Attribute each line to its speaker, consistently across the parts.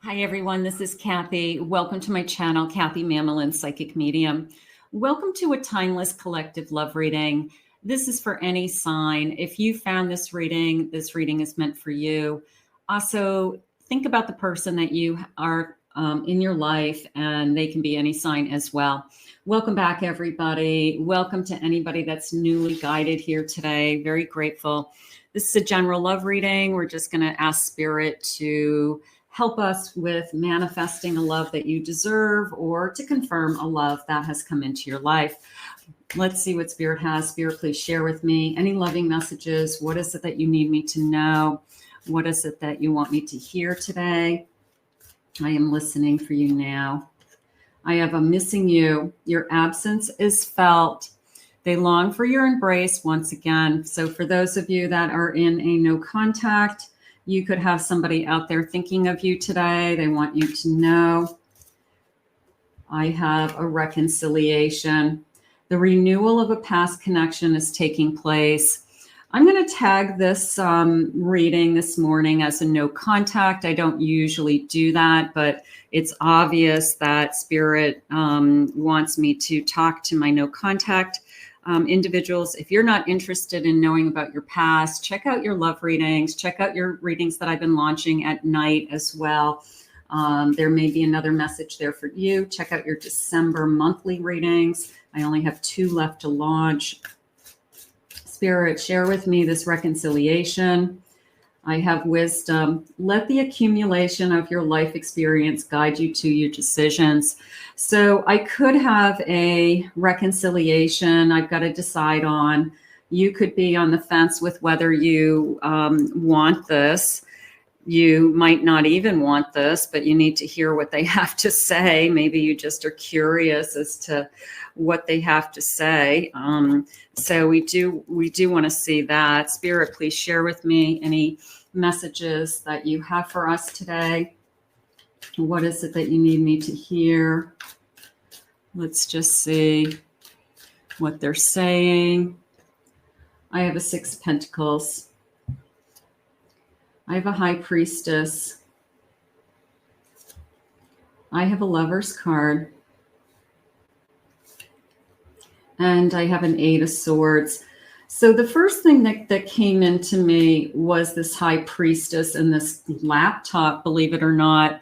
Speaker 1: Hi, everyone. This is Kathy. Welcome to my channel, Kathy Mamelin, Psychic Medium. Welcome to a timeless collective love reading. This is for any sign. If you found this reading is meant for you. Also, think about the person that you are in your life, and they can be any sign as well. Welcome back, everybody. Welcome to anybody that's newly guided here today. Very grateful. This is a general love reading. We're just going to ask Spirit to help us with manifesting a love that you deserve or to confirm a love that has come into your life. Let's see what Spirit has. Spirit, please share with me any loving messages. What is it that you need me to know? What is it that you want me to hear today? I am listening for you now. I have a missing you. Your absence is felt. They long for your embrace once again. So for those of you that are in a no contact, you could have somebody out there thinking of you today. They want you to know. I have a reconciliation. The renewal of a past connection is taking place. I'm going to tag this reading this morning as a no contact. I don't usually do that, but it's obvious that Spirit wants me to talk to my no contact individuals. If you're not interested in knowing about your past, check out your love readings, check out your readings that I've been launching at night as well. There may be another message there for you. Check out your December monthly readings. I only have 2 left to launch. Spirit, share with me this reconciliation. I have wisdom. Let the accumulation of your life experience guide you to your decisions. So I could have a reconciliation I've got to decide on. You could be on the fence with whether you want this. You might not even want this, but you need to hear what they have to say. Maybe you just are curious as to what they have to say. So we do want to see that. Spirit, please share with me any messages that you have for us today. What is it that you need me to hear? Let's just see what they're saying. I have a 6 of Pentacles. I have a High Priestess. I have a Lover's card. And I have an 8 of Swords. So the first thing that came into me was this High Priestess and this laptop, believe it or not.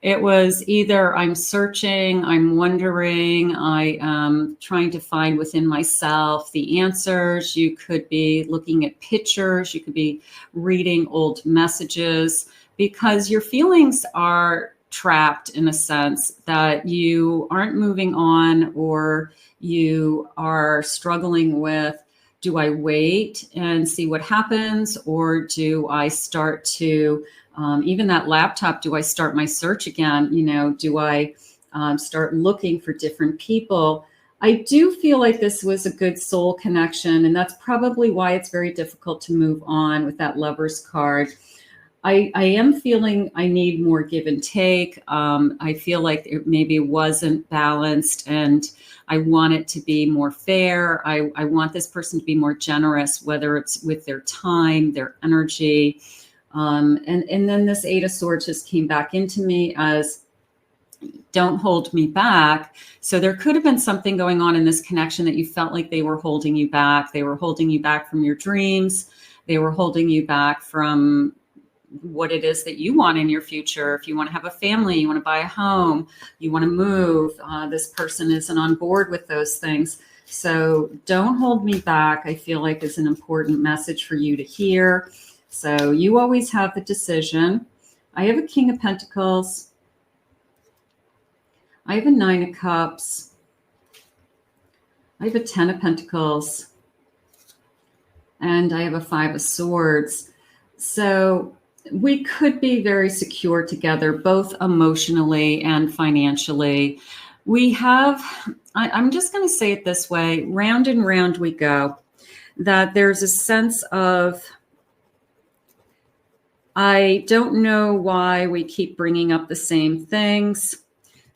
Speaker 1: It was either I'm searching, I'm wondering, I am trying to find within myself the answers. You could be looking at pictures. You could be reading old messages because your feelings are trapped in a sense that you aren't moving on, or you are struggling with, do I wait and see what happens, or do I start to even that laptop, do I start my search again? You know, do I start looking for different people? I do feel like this was a good soul connection, and that's probably why it's very difficult to move on with that Lover's card. I am feeling I need more give and take. I feel like it maybe wasn't balanced, and I want it to be more fair. I want this person to be more generous, whether it's with their time, their energy. And then this 8 of Swords just came back into me as don't hold me back. So there could have been something going on in this connection that you felt like they were holding you back. They were holding you back from your dreams. They were holding you back from what it is that you want in your future. If you want to have a family, you want to buy a home, you want to move, this person isn't on board with those things. So don't hold me back, I feel like is an important message for you to hear. So you always have the decision. I have a King of Pentacles. I have a 9 of Cups. I have a 10 of Pentacles. And I have a 5 of Swords. So we could be very secure together, both emotionally and financially. We have, I'm just going to say it this way, round and round we go, that there's a sense of, I don't know why we keep bringing up the same things.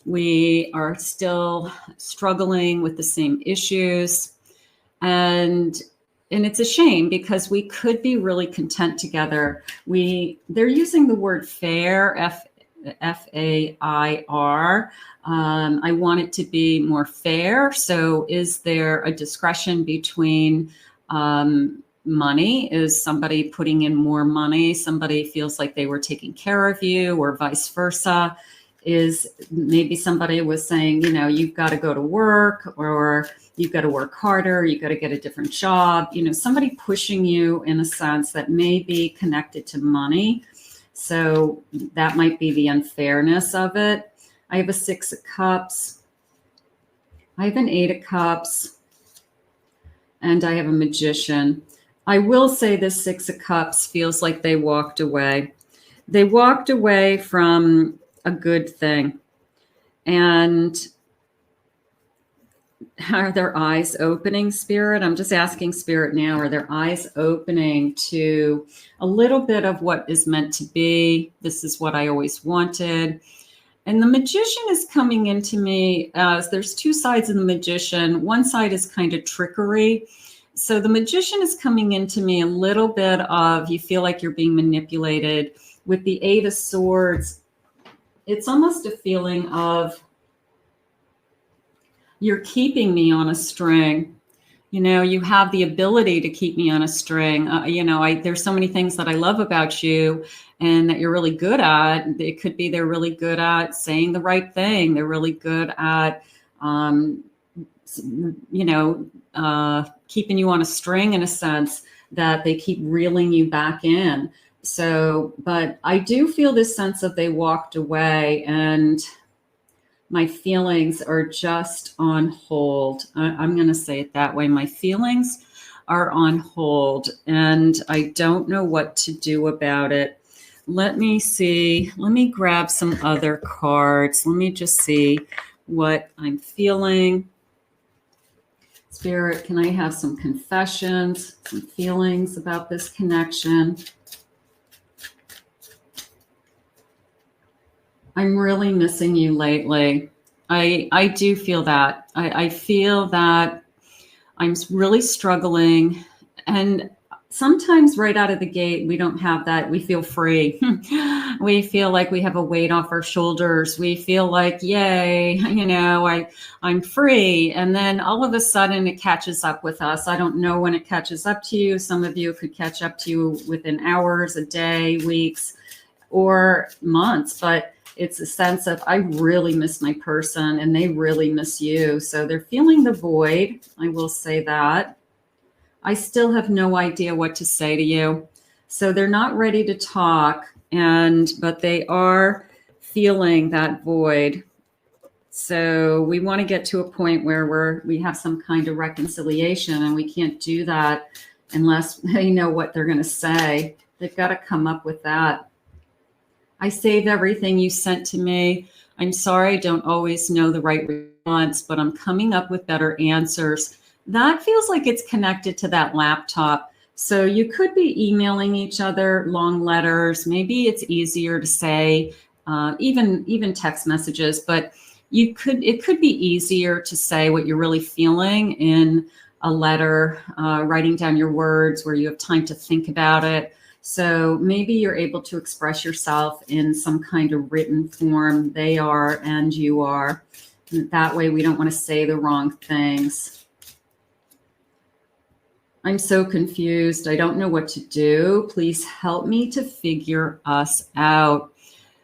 Speaker 1: We are still struggling with the same issues. And it's a shame because we could be really content together. They're using the word fair, Fair. I want it to be more fair. So is there a discretion between money? Is somebody putting in more money? Somebody feels like they were taking care of you, or vice versa. Is maybe somebody was saying, you know, you've got to go to work, or you've got to work harder, you've got to get a different job. You know, somebody pushing you in a sense that may be connected to money. So that might be the unfairness of it. I have a 6 of Cups. I have an 8 of Cups. And I have a Magician. I will say this 6 of Cups feels like they walked away. They walked away from a good thing. And are their eyes opening, Spirit? I'm just asking Spirit now, are their eyes opening to a little bit of what is meant to be? This is what I always wanted. And the Magician is coming into me as there's 2 sides of the Magician. One side is kind of trickery. So the Magician is coming into me a little bit of, you feel like you're being manipulated. With the 8 of Swords, it's almost a feeling of, you're keeping me on a string. You know, you have the ability to keep me on a string. You know, there's so many things that I love about you and that you're really good at. It could be they're really good at saying the right thing. They're really good at, you know, keeping you on a string in a sense, that they keep reeling you back in. So, but I do feel this sense of they walked away, and my feelings are just on hold. I'm going to say it that way. My feelings are on hold, and I don't know what to do about it. Let me see. Let me grab some other cards. Let me just see what I'm feeling. Spirit, can I have some confessions, some feelings about this connection? I'm really missing you lately. I do feel that. I feel that I'm really struggling. And sometimes right out of the gate, we don't have that. We feel free. We feel like we have a weight off our shoulders. We feel like, yay, you know, I'm free. And then all of a sudden it catches up with us. I don't know when it catches up to you. Some of you could catch up to you within hours, a day, weeks, or months. But it's a sense of, I really miss my person and they really miss you. So they're feeling the void. I will say that. I still have no idea what to say to you. So they're not ready to talk, but they are feeling that void. So we want to get to a point where we have some kind of reconciliation, and we can't do that unless they know what they're going to say. They've got to come up with that. I saved everything you sent to me. I'm sorry I don't always know the right response, but I'm coming up with better answers. That feels like it's connected to that laptop. So you could be emailing each other long letters. Maybe it's easier to say, even text messages, but it could be easier to say what you're really feeling in a letter, writing down your words where you have time to think about it. So maybe you're able to express yourself in some kind of written form. They are and you are. And that way we don't want to say the wrong things. I'm so confused. I don't know what to do. Please help me to figure us out.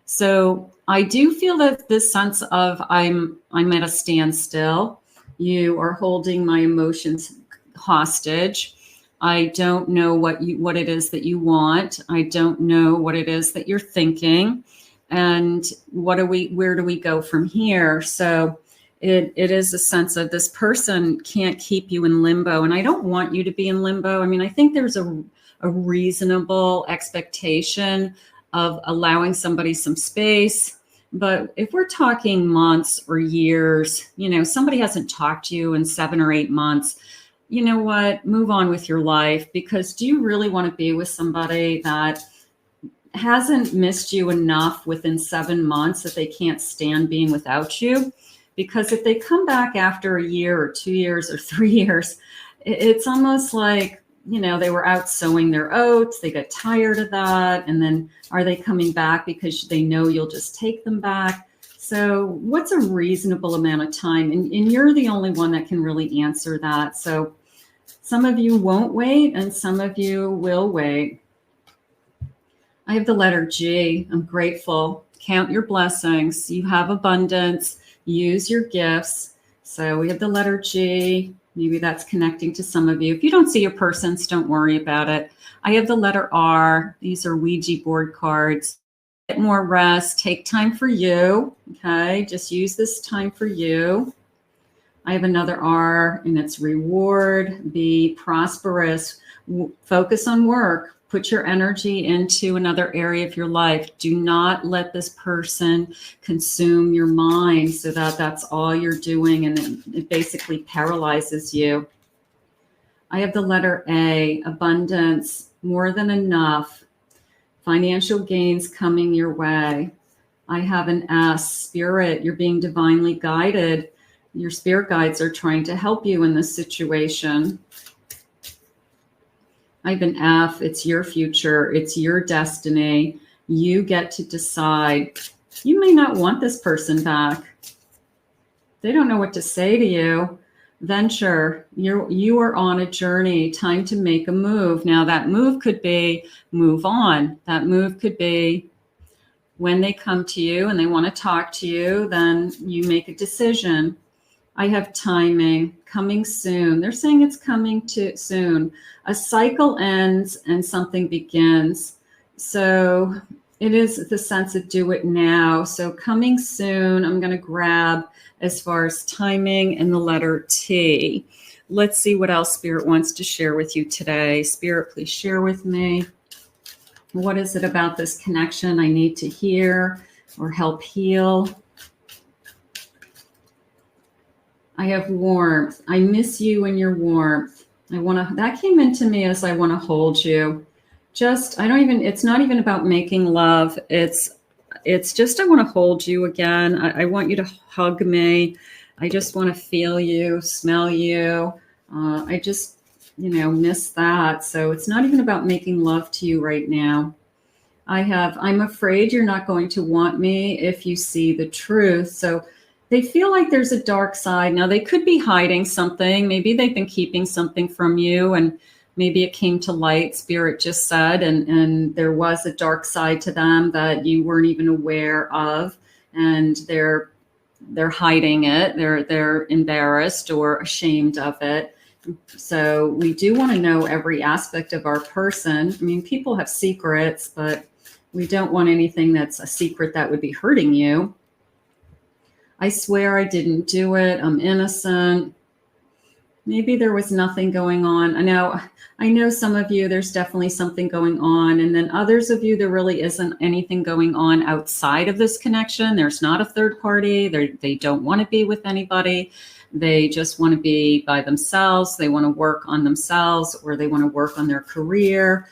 Speaker 1: So I do feel that this sense of I'm at a standstill. You are holding my emotions hostage. I don't know what it is that you want. I don't know what it is that you're thinking. And where do we go from here? So it is a sense of this person can't keep you in limbo. And I don't want you to be in limbo. I mean, I think there's a reasonable expectation of allowing somebody some space. But if we're talking months or years, you know, somebody hasn't talked to you in 7 or 8 months, you know what, move on with your life. Because do you really want to be with somebody that hasn't missed you enough within 7 months that they can't stand being without you? Because if they come back after a year or 2 years or 3 years, it's almost like they were out sowing their oats. They got tired of that. And then are they coming back because they know you'll just take them back? So what's a reasonable amount of time? And you're the only one that can really answer that. So some of you won't wait and some of you will wait. I have the letter G. I'm grateful. Count your blessings. You have abundance. Use your gifts. So we have the letter G. Maybe that's connecting to some of you. If you don't see your persons, don't worry about it. I have the letter R. These are Ouija board cards. Get more rest. Take time for you. Okay, just use this time for you. I have another R, and it's reward. Be prosperous. Focus on work. Put your energy into another area of your life. Do not let this person consume your mind so that that's all you're doing and it basically paralyzes you. I have the letter A, abundance, more than enough, financial gains coming your way. I have an S, spirit, you're being divinely guided. Your spirit guides are trying to help you in this situation. I have an F, it's your future, it's your destiny. You get to decide. You may not want this person back. They don't know what to say to you. Venture, you are on a journey, time to make a move. Now that move could be move on. That move could be when they come to you and they want to talk to you, then you make a decision. I have timing, coming soon. They're saying it's coming too soon. A cycle ends and something begins. So it is the sense of do it now. So coming soon, I'm going to grab as far as timing and the letter T. Let's see what else Spirit wants to share with you today. Spirit, please share with me. What is it about this connection I need to hear or help heal? I have warmth. I miss you and your warmth. That came into me as I want to hold you. It's not even about making love. It's just, I want to hold you again. I want you to hug me. I just want to feel you, smell you. I just, miss that. So it's not even about making love to you right now. I'm afraid you're not going to want me if you see the truth. So they feel like there's a dark side. Now, they could be hiding something. Maybe they've been keeping something from you, and maybe it came to light, Spirit just said, and there was a dark side to them that you weren't even aware of, and they're hiding it. They're embarrassed or ashamed of it. So we do want to know every aspect of our person. I mean, people have secrets, but we don't want anything that's a secret that would be hurting you. I swear I didn't do it. I'm innocent. Maybe there was nothing going on. I know some of you, there's definitely something going on. And then others of you, there really isn't anything going on outside of this connection. There's not a third party. They don't want to be with anybody. They just want to be by themselves. They want to work on themselves, or they want to work on their career.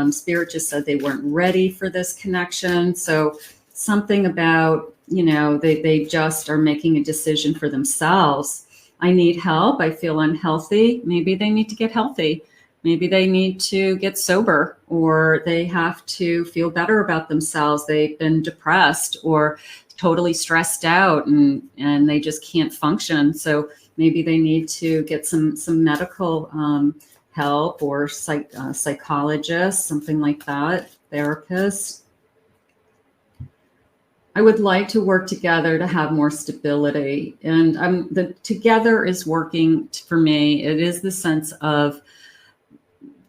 Speaker 1: Spirit just said they weren't ready for this connection. So something about, they just are making a decision for themselves. I need help. I feel unhealthy. Maybe they need to get healthy. Maybe they need to get sober, or they have to feel better about themselves. They've been depressed or totally stressed out and they just can't function. So maybe they need to get some medical help, or psychologist, something like that, therapist. I would like to work together to have more stability. And the together is working for me. It is the sense of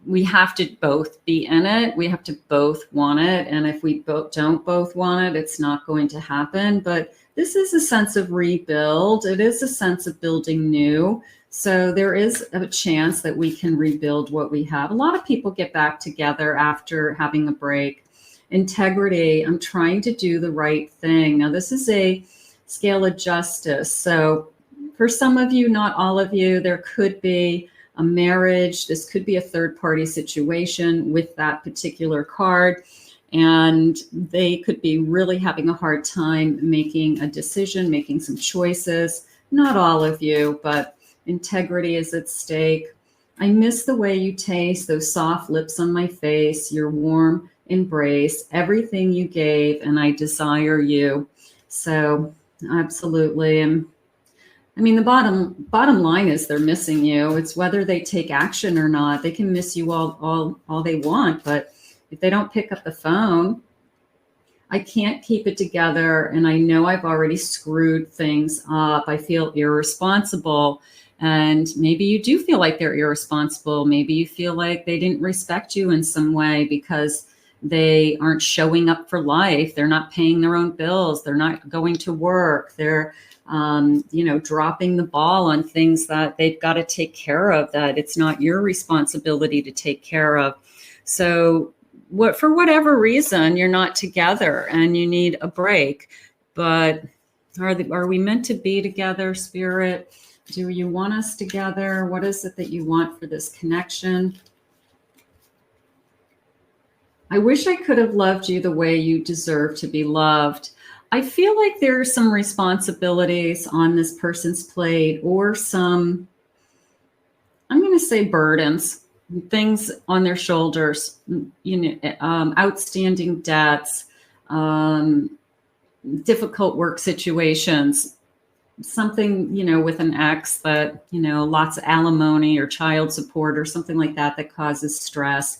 Speaker 1: we have to both be in it. We have to both want it. And if we don't both want it, it's not going to happen. But this is a sense of rebuild. It is a sense of building new. So there is a chance that we can rebuild what we have. A lot of people get back together after having a break. Integrity, I'm trying to do the right thing. Now, this is a scale of justice. So for some of you, not all of you, there could be a marriage. This could be a third party situation with that particular card. And they could be really having a hard time making a decision, making some choices. Not all of you, but integrity is at stake. I miss the way you taste, those soft lips on my face, your warm embrace, everything you gave, and I desire you. So absolutely. And I mean, the bottom line is they're missing you. It's whether they take action or not. They can miss you all they want, but if they don't pick up the phone, I can't keep it together. And I know I've already screwed things up. I feel irresponsible. And maybe you do feel like they're irresponsible. Maybe you feel like they didn't respect you in some way because they aren't showing up for life. They're not paying their own bills. They're not going to work. They're dropping the ball on things that they've got to take care of, that it's not your responsibility to take care of. So for whatever reason, you're not together and you need a break. But are we meant to be together, Spirit? Do you want us together? What is it that you want for this connection? I wish I could have loved you the way you deserve to be loved. I feel like there are some responsibilities on this person's plate, or some, I'm going to say, burdens, things on their shoulders, outstanding debts, difficult work situations, something, with an ex that, lots of alimony or child support or something like that causes stress.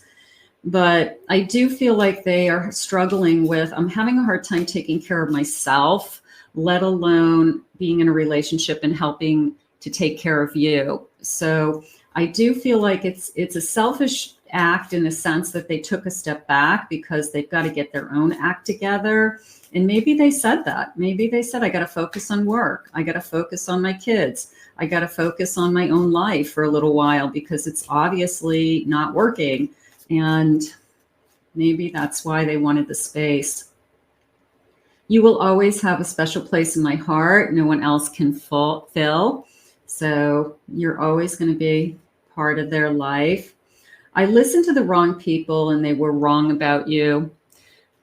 Speaker 1: But I do feel like they are struggling with, I'm having a hard time taking care of myself, let alone being in a relationship and helping to take care of you. So I do feel like it's a selfish act in the sense that they took a step back because they've got to get their own act together. And maybe they said that. Maybe they said, I got to focus on work. I got to focus on my kids. I got to focus on my own life for a little while because it's obviously not working. And maybe that's why they wanted the space. You will always have a special place in my heart. No one else can fill. So you're always going to be part of their life. I listened to the wrong people and they were wrong about you.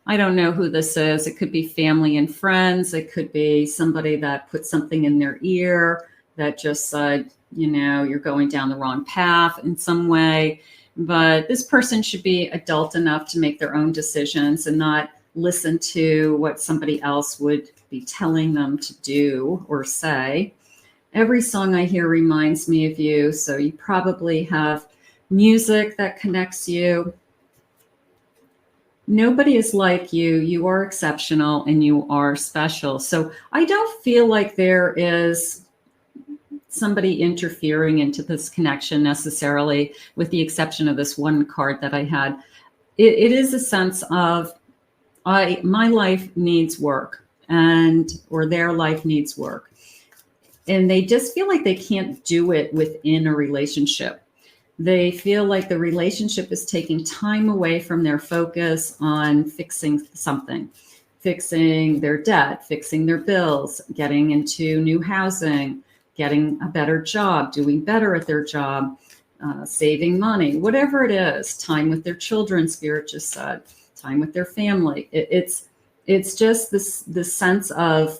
Speaker 1: I don't know who this is. It could be family and friends. It could be somebody that put something in their ear that just said, you're going down the wrong path in some way. But this person should be adult enough to make their own decisions and not listen to what somebody else would be telling them to do or say. Every song I hear reminds me of you. So you probably have music that connects you. Nobody is like you. You are exceptional and you are special. So I don't feel like there is somebody interfering into this connection necessarily, with the exception of this one card that I had. It is a sense of my life needs work, or their life needs work. And they just feel like they can't do it within a relationship. They feel like the relationship is taking time away from their focus on fixing something, fixing their debt, fixing their bills, getting into new housing, getting a better job, doing better at their job, saving money, whatever it is, time with their children, Spirit just said, time with their family. It's just this sense of,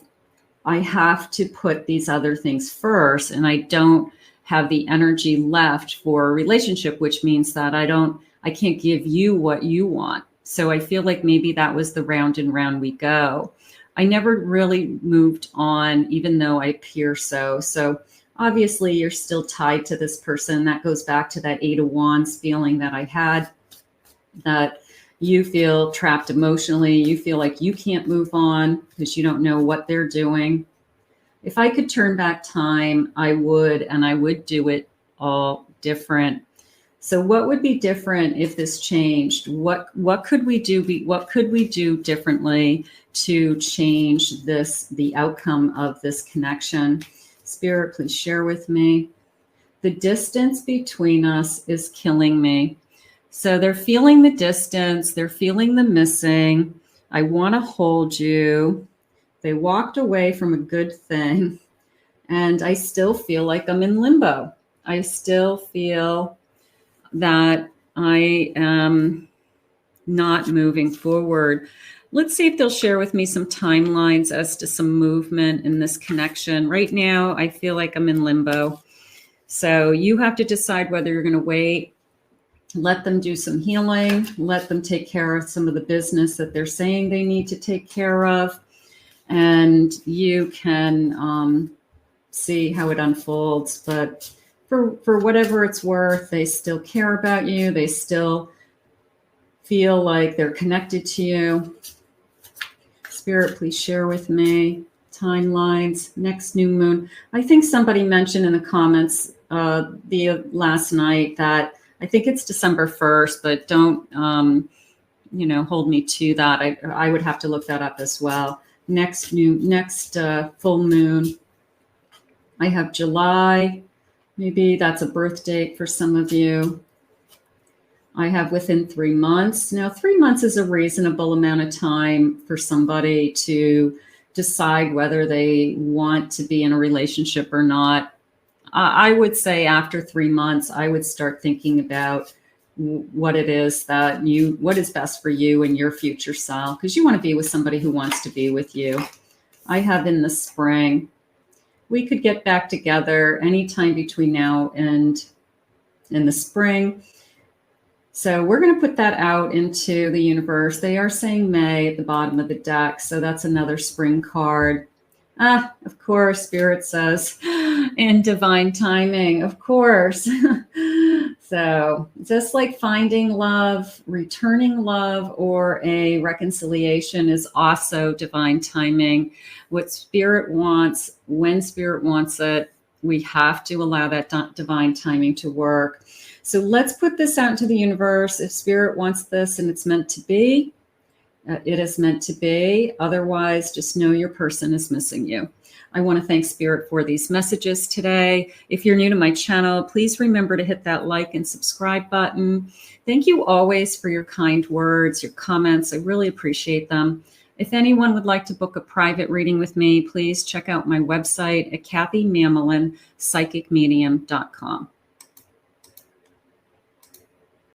Speaker 1: I have to put these other things first, and I don't have the energy left for a relationship, which means that I can't give you what you want. So I feel like maybe that was the round and round we go. I never really moved on, even though I appear so. So obviously you're still tied to this person. That goes back to that 8 of Wands feeling that I had, that you feel trapped emotionally. You feel like you can't move on because you don't know what they're doing. If I could turn back time, I would, and I would do it all different. So what would be different if this changed? What could we do? What could we do differently to change the outcome of this connection? Spirit, please share with me. The distance between us is killing me. So they're feeling the distance. They're feeling the missing. I want to hold you. They walked away from a good thing. And I still feel like I'm in limbo. I still feel that I am not moving forward. Let's see if they'll share with me some timelines as to some movement in this connection. Right now, I feel like I'm in limbo. So you have to decide whether you're going to wait, let them do some healing, let them take care of some of the business that they're saying they need to take care of, and you can see how it unfolds. But for whatever it's worth, they still care about you. They still feel like they're connected to you. Spirit, please share with me timelines, next new moon. I think somebody mentioned in the comments the last night that I think it's December 1st, but don't hold me to that. I would have to look that up as well. Next full moon. I have July. Maybe that's a birth date for some of you. I have within 3 months. Now, 3 months is a reasonable amount of time for somebody to decide whether they want to be in a relationship or not. I would say after 3 months, I would start thinking about what it is what is best for you and your future self, because you want to be with somebody who wants to be with you. I have in the spring. We could get back together anytime between now and in the spring. So we're going to put that out into the universe. They are saying May at the bottom of the deck. So that's another spring card. Of course, Spirit says in divine timing, of course. So just like finding love, returning love, or a reconciliation is also divine timing. What Spirit wants, when Spirit wants it, we have to allow that divine timing to work. So let's put this out into the universe. If Spirit wants this and it's meant to be, it is meant to be. Otherwise, just know your person is missing you. I want to thank Spirit for these messages today. If you're new to my channel, please remember to hit that like and subscribe button. Thank you always for your kind words, your comments. I really appreciate them. If anyone would like to book a private reading with me, please check out my website at CathyMamolinsPsychicMedium.com.